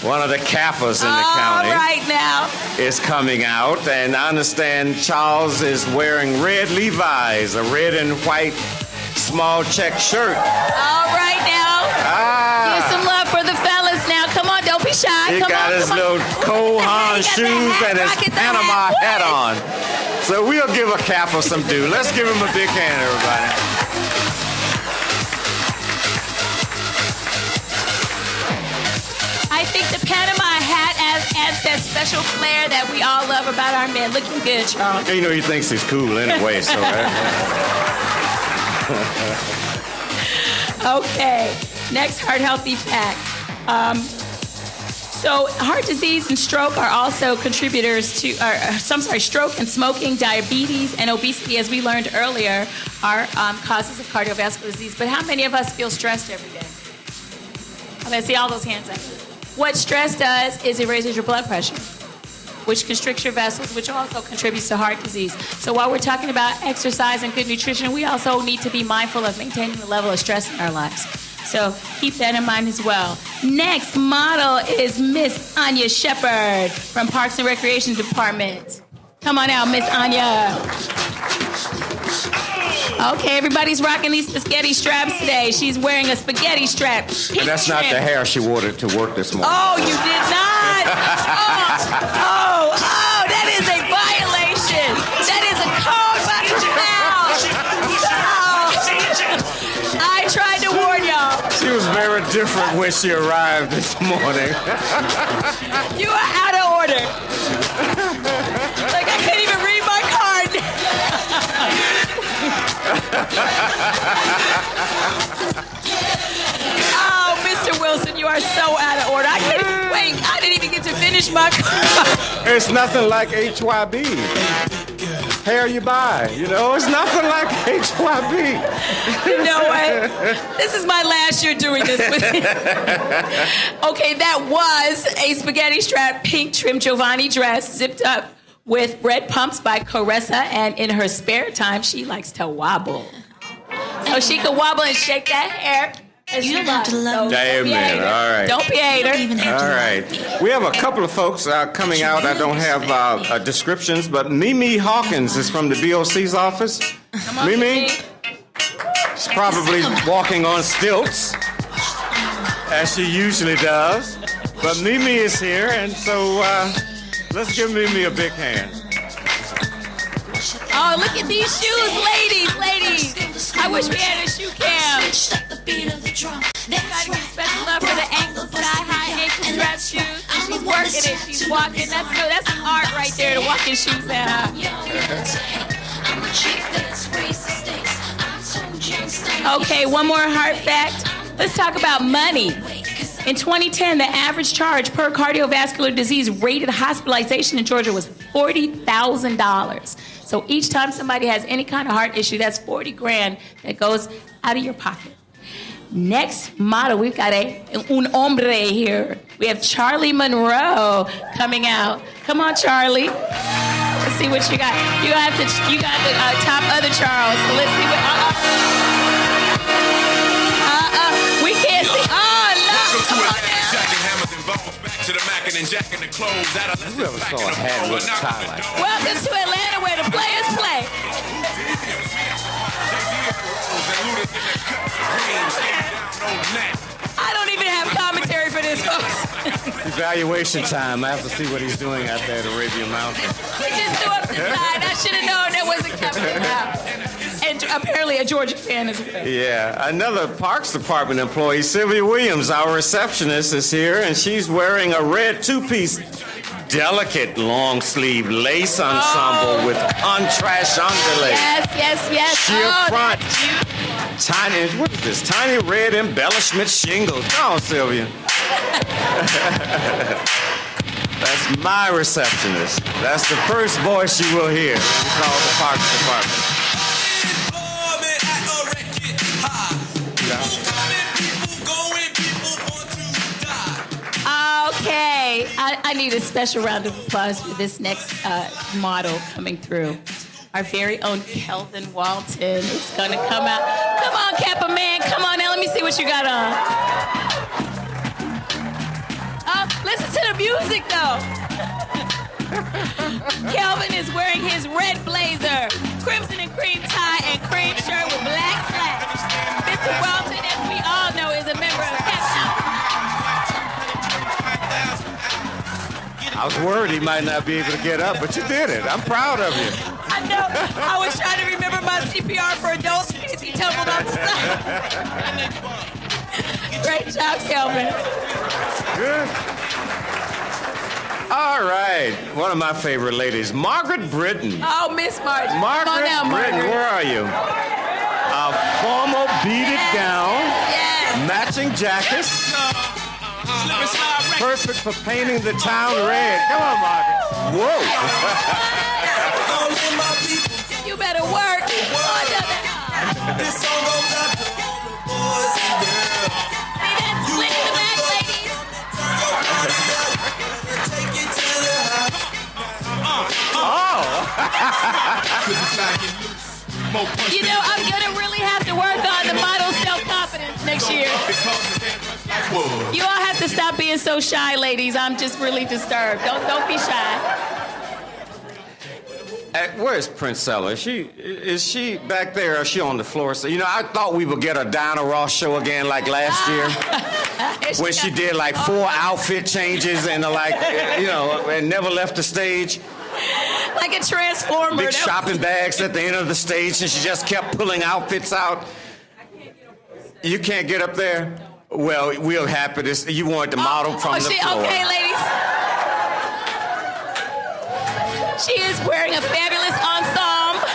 one of the Kappas in the county,
right now,
is coming out, and I understand Charles is wearing red Levi's, a red and white small check shirt.
All right now. Give some love for the fellas now. Come on, don't be shy.
He got his little Cole Haan shoes and his Panama hat on. So we'll give a Kappa some due. Let's give him a big hand, everybody.
I think the Panama hat adds that special flair that we all love about our men. Looking good, Charles.
You know, he thinks he's cool anyway, so
Okay, next heart healthy fact. So heart disease and stroke are also contributors to, stroke and smoking, diabetes, and obesity, as we learned earlier, are causes of cardiovascular disease. But how many of us feel stressed every day? Let's see all those hands up. What stress does is it raises your blood pressure, which constricts your vessels, which also contributes to heart disease. So while we're talking about exercise and good nutrition, we also need to be mindful of maintaining the level of stress in our lives. So keep that in mind as well. Next model is Miss Anya Shepard from Parks and Recreation Department. Come on out, Miss Anya. Okay, everybody's rocking these spaghetti straps today. She's wearing a spaghetti strap.
And that's not the hair she wore to work this morning.
Oh, you did not? Oh, that is a violation. That is a code violation. I tried to warn y'all.
She was very different when she arrived this morning.
You are out of order. Like, I couldn't even read my card. Oh, Mr. Wilson, you are so out of order. I couldn't wait. I didn't even get to finish my card.
It's nothing like HYB. Hair you buy, it's nothing like HYB.
You know what? This is my last year doing this with you. Okay, that was a spaghetti strap pink trim Giovanni dress zipped up with red pumps by Caressa, and in her spare time, she likes to wobble. So she can wobble and shake that hair. You don't have to love
Amen. All right.
Don't be a hater.
All right. We have a couple of folks coming out. I don't have descriptions, but Mimi Hawkins is from the BOC's office.
Come on,
Mimi. She's probably walking on stilts, as she usually does. But Mimi is here, and so let's give Mimi a big hand.
Oh, look at these shoes, ladies. I wish we had a shoe cam. Gotta give special love for the ankle, high ankle strap shoes. She's working it. She's walking. That's art right there to walk in shoes that high. Okay, one more heart fact. Let's talk about money. In 2010, the average charge per cardiovascular disease rated hospitalization in Georgia was $40,000. So each time somebody has any kind of heart issue, that's $40,000 that goes out of your pocket. Next model, we've got un hombre here. We have Charlie Monroe coming out. Come on, Charlie. Let's see what you got. You got the top other Charles. So let's see what. We can't see. Oh no! Come on now.
Whoever saw a hat with a tie like that?
Welcome to Atlanta, where the players play. I don't even have commentary for this, folks.
Evaluation time. I have to see what he's doing out there at Arabian Mountain.
We just threw up the side. I should have known that wasn't coming out. And apparently a Georgia fan as well.
Yeah, another Parks Department employee, Sylvia Williams, our receptionist, is here, and she's wearing a red two-piece, delicate long-sleeve lace ensemble with contrast underlay.
Yes.
Sheer front. Tiny, what is this? Tiny red embellishment shingles. Come on, Sylvia. That's my receptionist. That's the first voice you will hear. We call the Parks Department.
Okay, I need a special round of applause for this next model coming through. Our very own Kelvin Walton is going to come out. Come on, Kappa Man. Come on now. Let me see what you got on. Listen to the music, though. Kelvin is wearing his red blazer, crimson and cream tie, and cream shirt with black slacks. Mr. Walton, as we all know, is a member of Kappa.
I was worried he might not be able to get up, but you did it. I'm proud of you.
I know. I was trying to remember my CPR for adults because he tumbled off the side. Great job, Kelvin.
Good. All right. One of my favorite ladies, Margaret Britton.
Oh, Miss Martin.
Margaret
Come on now,
Britton,
Margaret.
where are you? A formal beaded gown, matching jacket. Perfect for painting the town red. Come on, Margaret. Whoa.
You better work.
This song goes out to all the boys and girls.
See that split in the back, ladies?
Take it to the
You know, I'm going to really have to work on the model self-confidence next year. You all have to stop being so shy, ladies. I'm just really disturbed. Don't be shy.
Where's Princella? Is she back there or is she on the floor? So, I thought we would get a Diana Ross show again like last year. When she did like 4 outfit changes and and never left the stage.
Like a transformer.
Big shopping bags at the end of the stage and she just kept pulling outfits out. You can't get up there? Well, we're happy to you wanted to model from the floor.
Okay, ladies. She is wearing a fabulous ensemble.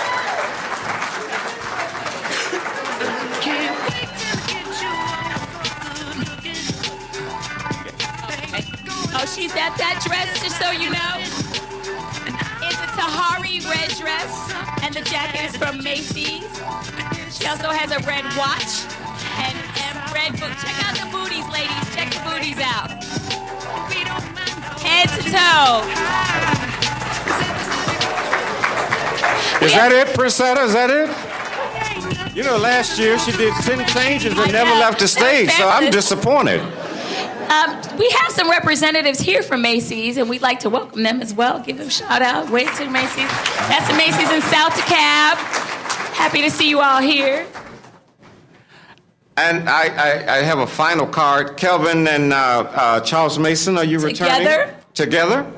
Oh, she's at that dress, just so you know. It's a Tahari red dress, and the jacket is from Macy's. She also has a red watch and red book. Check out the booties, ladies. Check the booties out. Head to toe.
Is that it, Princetta? Is that it? Last year she did 10 changes and never left the stage, so I'm disappointed.
We have some representatives here from Macy's, and we'd like to welcome them as well. Give them a shout out. Wave to Macy's. That's the Macy's in South DeKalb. Happy to see you all here.
And I have a final card. Kelvin and Charles Mason, are you returning? Together?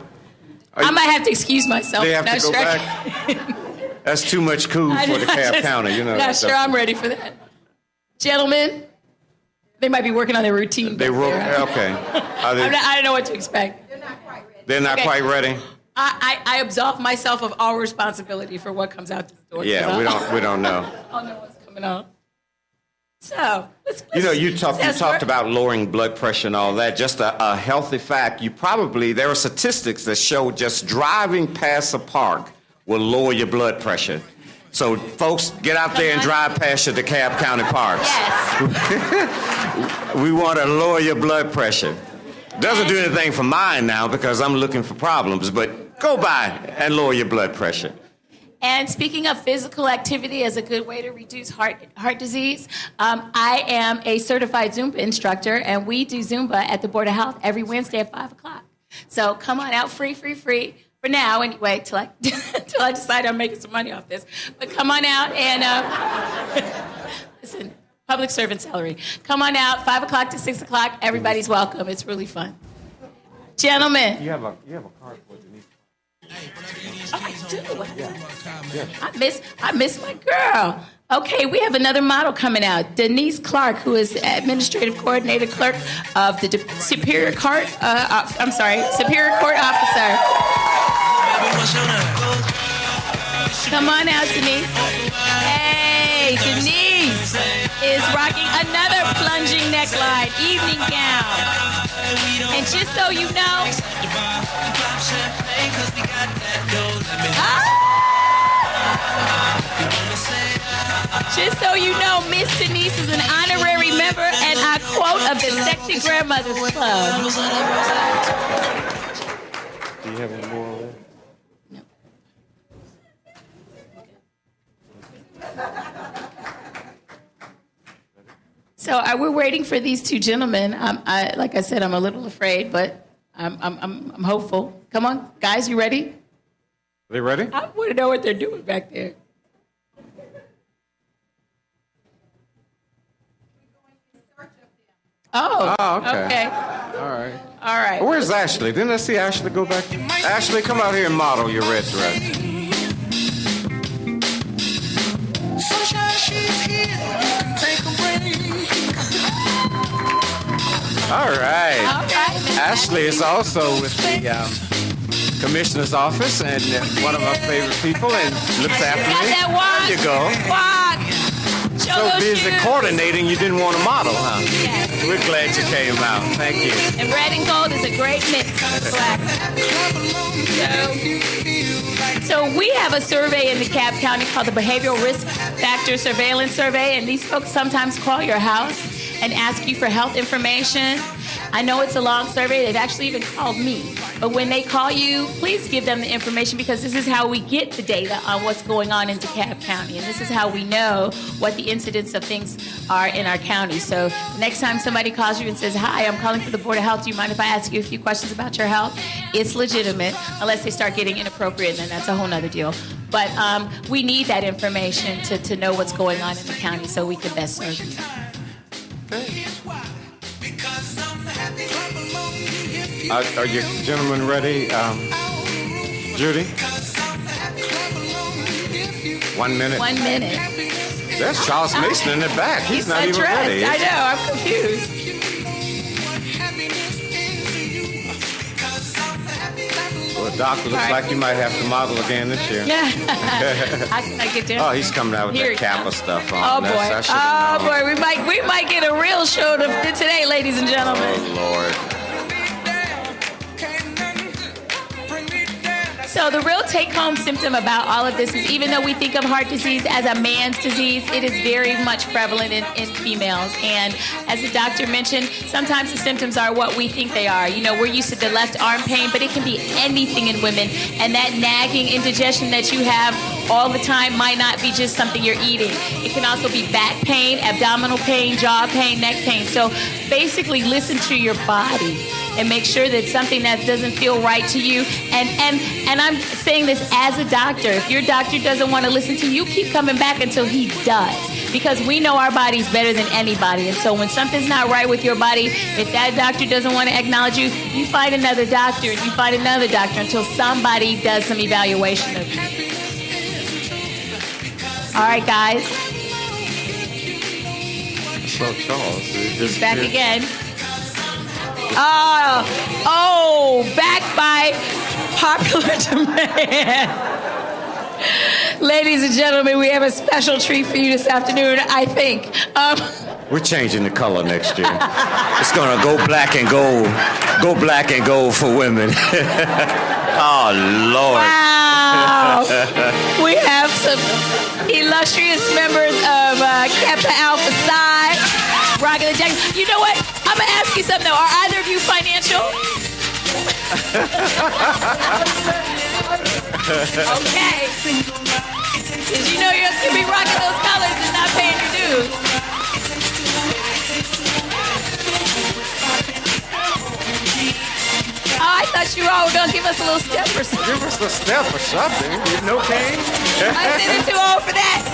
I might have to excuse myself.
They have to go back? That's too much cool for DeKalb County,
Not sure I'm ready for that. Gentlemen, they might be working on their routine.
Okay.
I don't know what to expect.
They're not quite ready?
I absolve myself of all responsibility for what comes out this door.
Yeah, we don't know.
I don't know what's coming out. So,
you talked about lowering blood pressure and all that. Just a healthy fact. There are statistics that show just driving past a park will lower your blood pressure. So, folks, get out there and drive past your DeKalb County parks.
Yes.
We want to lower your blood pressure. Doesn't do anything for mine now because I'm looking for problems, but go by and lower your blood pressure.
And speaking of physical activity as a good way to reduce heart disease, I am a certified Zumba instructor, and we do Zumba at the Board of Health every Wednesday at 5 o'clock. So come on out, free, for now anyway, till I decide I'm making some money off this. But come on out and, listen, public servant salary. Come on out, 5 o'clock to 6 o'clock. Everybody's welcome. It's really fun. Gentlemen.
You have a card for Denise.
Oh, I do. Yeah. I miss my girl. Okay, we have another model coming out, Denise Clark, who is administrative coordinator clerk of the Superior Court officer. Come on out, Denise. Hey, Denise is rocking another plunging neckline evening gown. And just so you know, just so you know, Miss Denise is an honorary member, and I quote, of the Sexy Grandmothers Club.
Do you have any more on that?
No. So we're waiting for these two gentlemen. Like I said, I'm a little afraid, but I'm hopeful. Come on, guys, you ready?
Are they ready?
I want to know what they're doing back there. Oh, okay.
All
right.
Where's Ashley? Didn't I see Ashley go back? Ashley, come out here and model your red dress. All right. Ashley is also with the commissioner's office and one of our favorite people and looks after me. There you go. So busy coordinating, you didn't want to model, huh?
Yes.
We're glad you came out. Thank you.
And red and gold is a great mix with black. So we have a survey in DeKalb County called the Behavioral Risk Factor Surveillance Survey, and these folks sometimes call your house and ask you for health information. I know it's a long survey. They've actually even called me But when they call you, please give them the information, because this is how we get the data on what's going on in DeKalb County. And this is how we know what the incidence of things are in our county. So next time somebody calls you and says, hi, I'm calling for the Board of Health. Do you mind if I ask you a few questions about your health? It's legitimate, unless they start getting inappropriate, and then that's a whole nother deal. But we need that information to know what's going on in the county so we can best serve you.
Are you gentlemen ready? Judy? 1 minute.
1 minute.
There's Charles Mason in the back. He's not even
undressed.
ready.
I know, I'm confused.
Well, Doctor, looks like you might have to model again this year.
Yeah. How can I get down?
Oh, he's coming out with
Here
that
he
Kappa
comes.
stuff on.
Oh, boy.
I should've known.
Boy, we might get a real show today, ladies and gentlemen.
Oh, Lord.
So the real take-home symptom about all of this is, even though we think of heart disease as a man's disease, it is very much prevalent in females. And as the doctor mentioned, sometimes the symptoms are what we think they are. You know, we're used to the left arm pain, but it can be anything in women. And that nagging indigestion that you have all the time might not be just something you're eating. It can also be back pain, abdominal pain, jaw pain, neck pain. So basically listen to your body and make sure that something that doesn't feel right to you. And I'm saying this as a doctor. If your doctor doesn't want to listen to you, keep coming back until he does. Because we know our bodies better than anybody. And so when something's not right with your body, if that doctor doesn't want to acknowledge you, you find another doctor and you find another doctor until somebody does some evaluation of you. All right, guys.
So Charles,
He's back again. Back by popular demand. Ladies and gentlemen, we have a special treat for you this afternoon, I think.
We're changing the color next year. It's gonna go black and gold. Go black and gold for women. Oh, Lord.
Wow. We have some illustrious members of Kappa Alpha Psi, rocking the jacket. You know what? I'm going to ask you something, though. Are either of you financial? Okay. Because you know you're going to be rocking those colors and not paying your dues. Oh, I thought you all were going to give us a little step or something.
Give us a step or something. No cane?
I did it too old for that.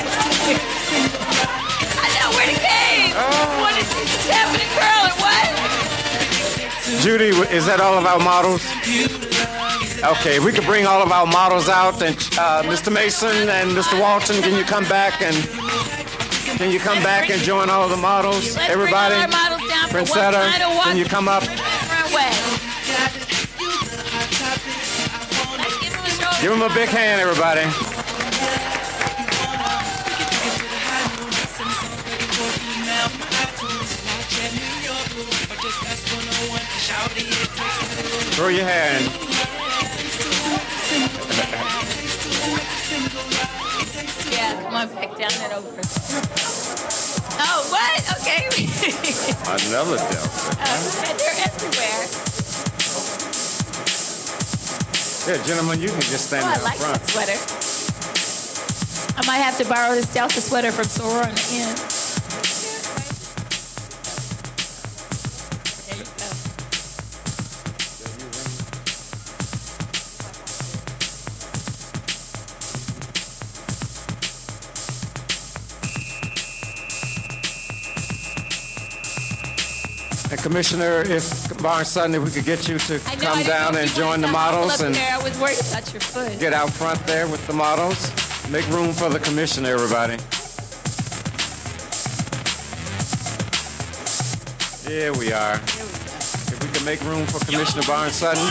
I know where the cane. Want to see some stepping and curling, what?
Judy, is that all of our models? Okay, we could bring all of our models out, and Mr. Mason and Mr. Walton, can you come back and join all of the models?
Let's
Everybody,
bring all our models down for one
Princetta,
final walk.
can you come up?
Front way. Let's give them a show.
Give them a big hand, everybody. Throw your hand.
Yeah, come on back down and over. Oh, what? Okay.
Another Delta.
They're everywhere.
Yeah, gentlemen, you can just stand
Oh, I
in
like
front.
that sweater. I might have to borrow this Delta sweater from Soror in the end. There you go.
And Commissioner, if Barnes Sutton, if we could get you to
I know,
come
I didn't
down
know
and
if you
join the
wanted to
models
up
and
there. I was worried about your foot.
get out front there with the models. Make room for the commissioner, everybody. Here we are. If we can make room for Commissioner Barnes Sutton.